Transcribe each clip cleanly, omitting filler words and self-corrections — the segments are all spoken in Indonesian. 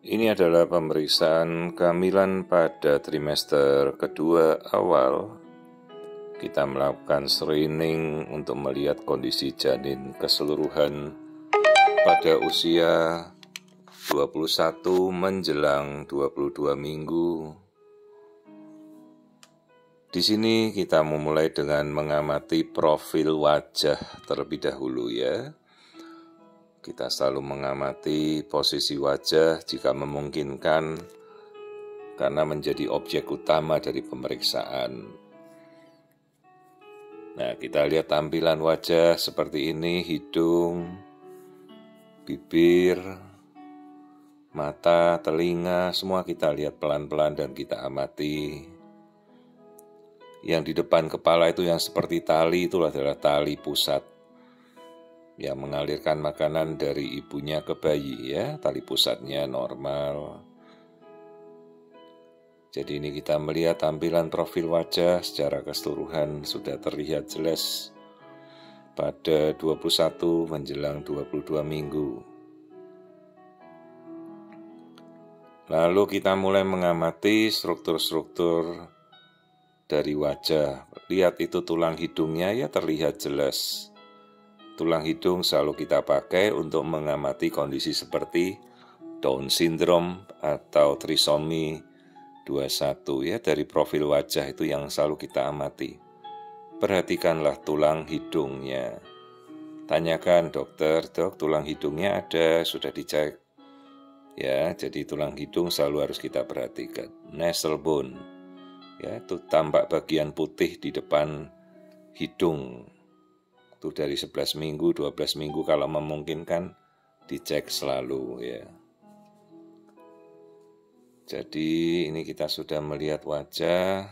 Ini adalah pemeriksaan kehamilan pada trimester kedua awal. Kita melakukan screening untuk melihat kondisi janin keseluruhan pada usia 21 menjelang 22 minggu. Di sini kita memulai dengan mengamati profil wajah terlebih dahulu ya. Kita selalu mengamati posisi wajah jika memungkinkan karena menjadi objek utama dari pemeriksaan. Nah, kita lihat tampilan wajah seperti ini, hidung, bibir, mata, telinga, semua kita lihat pelan-pelan dan kita amati. Yang di depan kepala itu yang seperti tali, itu adalah tali pusat yang mengalirkan makanan dari ibunya ke bayi ya, tali pusatnya normal. Jadi ini kita melihat tampilan profil wajah secara keseluruhan sudah terlihat jelas pada 21 menjelang 22 minggu. Lalu kita mulai mengamati struktur-struktur dari wajah. Lihat itu tulang hidungnya ya terlihat jelas. Tulang hidung selalu kita pakai untuk mengamati kondisi seperti Down syndrome atau trisomi 21 ya, dari profil wajah itu yang selalu kita amati. Perhatikanlah tulang hidungnya. Tanyakan dokter, dok tulang hidungnya ada, sudah dicek. Ya, jadi tulang hidung selalu harus kita perhatikan. Nasal bone, ya itu tampak bagian putih di depan hidung. Itu dari 11 minggu, 12 minggu kalau memungkinkan dicek selalu ya. Jadi ini kita sudah melihat wajah.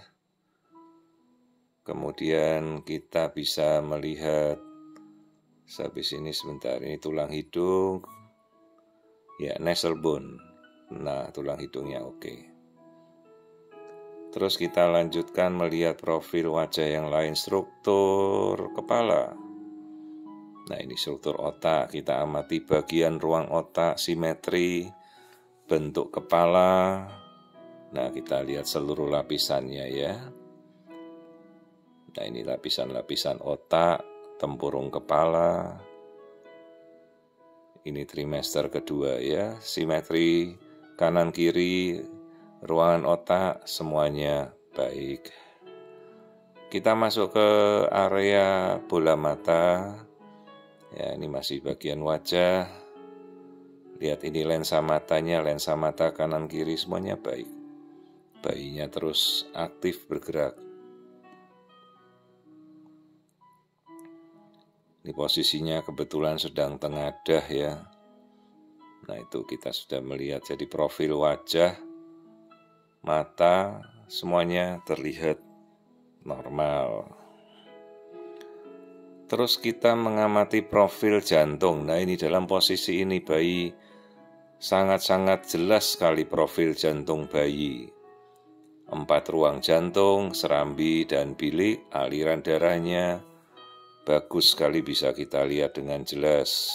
Kemudian kita bisa melihat habis ini sebentar, ini tulang hidung. Ya, nasal bone. Nah, tulang hidungnya oke. Terus kita lanjutkan melihat profil wajah yang lain, struktur kepala. Nah, ini struktur otak, kita amati bagian ruang otak, simetri, bentuk kepala. Nah, kita lihat seluruh lapisannya ya. Nah, ini lapisan-lapisan otak, tempurung kepala. Ini trimester kedua ya, simetri kanan kiri, ruangan otak, semuanya baik. Kita masuk ke area bola mata. Ya, ini masih bagian wajah. Lihat ini lensa matanya, lensa mata kanan kiri semuanya baik. Bayinya terus aktif bergerak. Ini posisinya kebetulan sedang tengadah ya. Nah, itu kita sudah melihat. Jadi profil wajah, mata, semuanya terlihat normal. Terus kita mengamati profil jantung. Nah, ini dalam posisi ini bayi sangat-sangat jelas sekali profil jantung bayi. 4 ruang jantung, serambi dan bilik, aliran darahnya bagus sekali bisa kita lihat dengan jelas.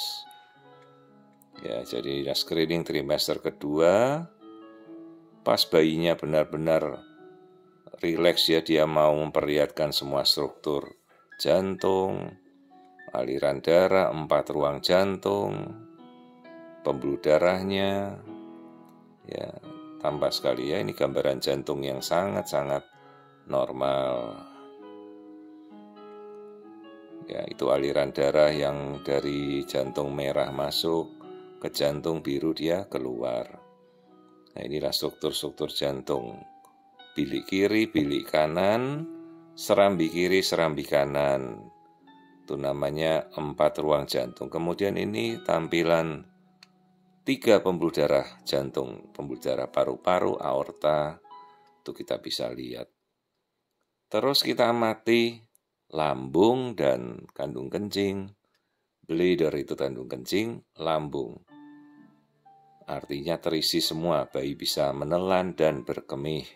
Ya, jadi screening trimester kedua, pas bayinya benar-benar rileks ya, dia mau memperlihatkan semua struktur jantung, aliran darah, 4 ruang jantung, pembuluh darahnya, ya tampak sekali ya, ini gambaran jantung yang sangat-sangat normal. Ya, itu aliran darah yang dari jantung merah masuk ke jantung biru dia keluar. Nah, inilah struktur-struktur jantung. Bilik kiri, bilik kanan, serambi kiri, serambi kanan. Itu namanya 4 ruang jantung. Kemudian ini tampilan 3 pembuluh darah jantung, pembuluh darah paru-paru, aorta, itu kita bisa lihat. Terus kita amati lambung dan kandung kencing. Bladder itu kandung kencing, lambung. Artinya terisi semua, bayi bisa menelan dan berkemih.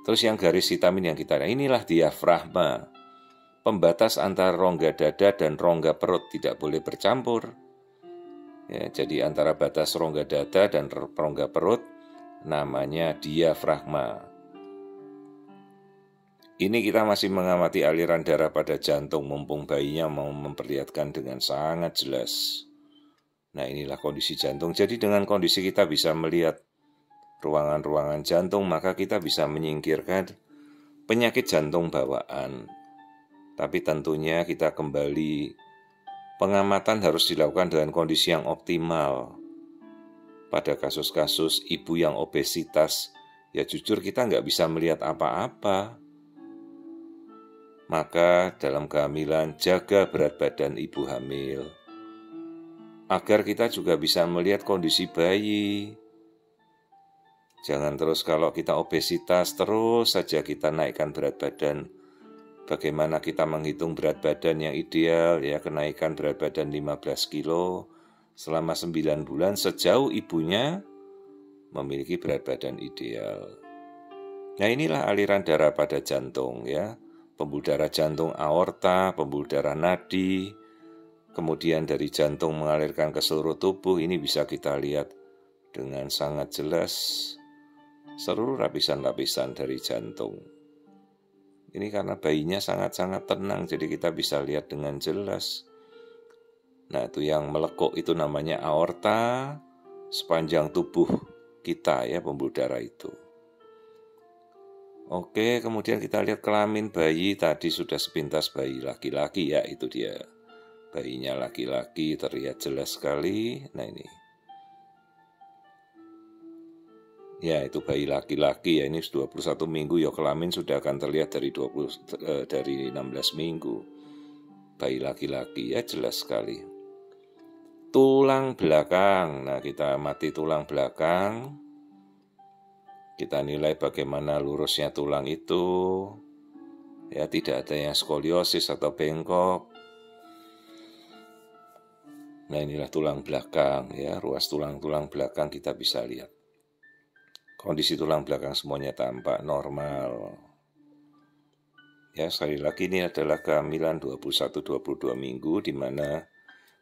Terus yang garis hitam ini yang kita lihat, inilah diafragma. Pembatas antara rongga dada dan rongga perut tidak boleh bercampur. Ya, jadi antara batas rongga dada dan rongga perut namanya diafragma. Ini kita masih mengamati aliran darah pada jantung, mumpung bayinya mau memperlihatkan dengan sangat jelas. Nah, inilah kondisi jantung. Jadi dengan kondisi kita bisa melihat ruangan-ruangan jantung, maka kita bisa menyingkirkan penyakit jantung bawaan. Tapi tentunya kita kembali, pengamatan harus dilakukan dengan kondisi yang optimal. Pada kasus-kasus ibu yang obesitas, ya jujur kita nggak bisa melihat apa-apa. Maka dalam kehamilan jaga berat badan ibu hamil, agar kita juga bisa melihat kondisi bayi. Jangan terus kalau kita obesitas terus saja kita naikkan berat badan. Bagaimana kita menghitung berat badan yang ideal, ya kenaikan berat badan 15 kilo selama 9 bulan sejauh ibunya memiliki berat badan ideal. Nah, inilah aliran darah pada jantung, ya. Pembuluh darah jantung aorta, pembuluh darah nadi, kemudian dari jantung mengalirkan ke seluruh tubuh. Ini bisa kita lihat dengan sangat jelas seluruh lapisan-lapisan dari jantung. Ini karena bayinya sangat-sangat tenang, jadi kita bisa lihat dengan jelas. Nah, itu yang melekuk itu namanya aorta, sepanjang tubuh kita, ya, pembuluh darah itu. Oke, kemudian kita lihat kelamin bayi. Tadi sudah sepintas bayi laki-laki, ya, itu dia. Bayinya laki-laki terlihat jelas sekali. Nah, ini. Ya, itu bayi laki-laki, ya, ini 21 minggu, ya kelamin sudah akan terlihat dari 16 minggu. Bayi laki-laki, ya jelas sekali. Tulang belakang. Nah, kita amati tulang belakang. Kita nilai bagaimana lurusnya tulang itu. Ya, tidak ada yang skoliosis atau bengkok. Nah, inilah tulang belakang, ya, ruas tulang-tulang belakang kita bisa lihat. Kondisi tulang belakang semuanya tampak normal. Ya, sekali lagi ini adalah kehamilan 21-22 minggu di mana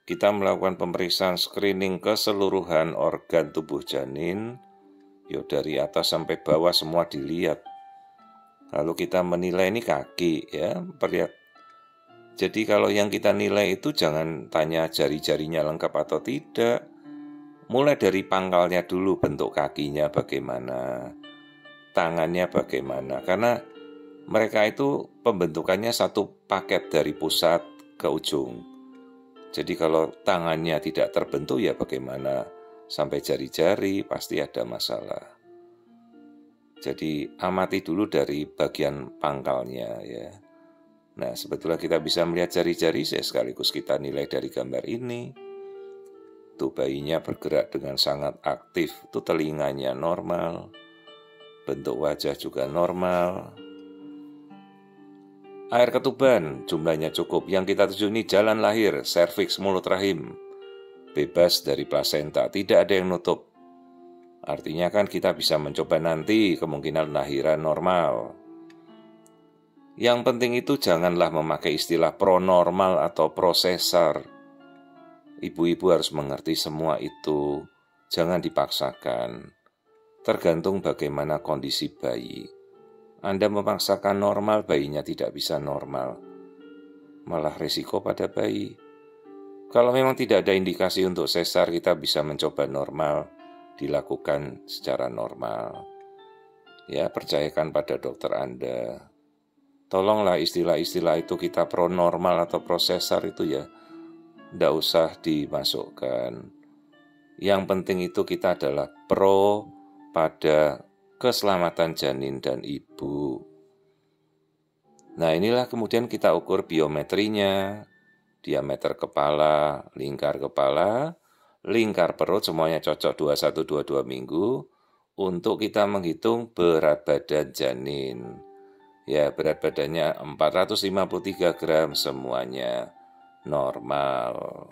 kita melakukan pemeriksaan screening keseluruhan organ tubuh janin. Yo, dari atas sampai bawah semua dilihat. Lalu kita menilai ini kaki, ya, perlihat. Jadi kalau yang kita nilai itu jangan tanya jari-jarinya lengkap atau tidak. Mulai dari pangkalnya dulu, bentuk kakinya bagaimana, tangannya bagaimana. Karena mereka itu pembentukannya satu paket dari pusat ke ujung. Jadi kalau tangannya tidak terbentuk, ya bagaimana? Sampai jari-jari pasti ada masalah. Jadi amati dulu dari bagian pangkalnya, ya. Nah, sebetulnya kita bisa melihat jari-jari, sekaligus kita nilai dari gambar ini. Tuh bayinya bergerak dengan sangat aktif, tuh telinganya normal, bentuk wajah juga normal. Air ketuban jumlahnya cukup. Yang kita tuju ini jalan lahir, serviks, mulut rahim, bebas dari plasenta, tidak ada yang nutup. Artinya kan kita bisa mencoba nanti kemungkinan lahiran normal. Yang penting itu janganlah memakai istilah pronormal atau prosesar. Ibu-ibu harus mengerti semua itu, jangan dipaksakan. Tergantung bagaimana kondisi bayi. Anda memaksakan normal, bayinya tidak bisa normal. Malah risiko pada bayi. Kalau memang tidak ada indikasi untuk sesar, kita bisa mencoba normal, dilakukan secara normal. Ya, percayakan pada dokter Anda. Tolonglah istilah-istilah itu kita pronormal atau prosesar itu, ya, tidak usah dimasukkan. Yang penting itu kita adalah pro pada keselamatan janin dan ibu. Nah, inilah kemudian kita ukur biometrinya. Diameter kepala, lingkar perut semuanya cocok 21-22 minggu untuk kita menghitung berat badan janin. Ya, berat badannya 453 gram semuanya normal.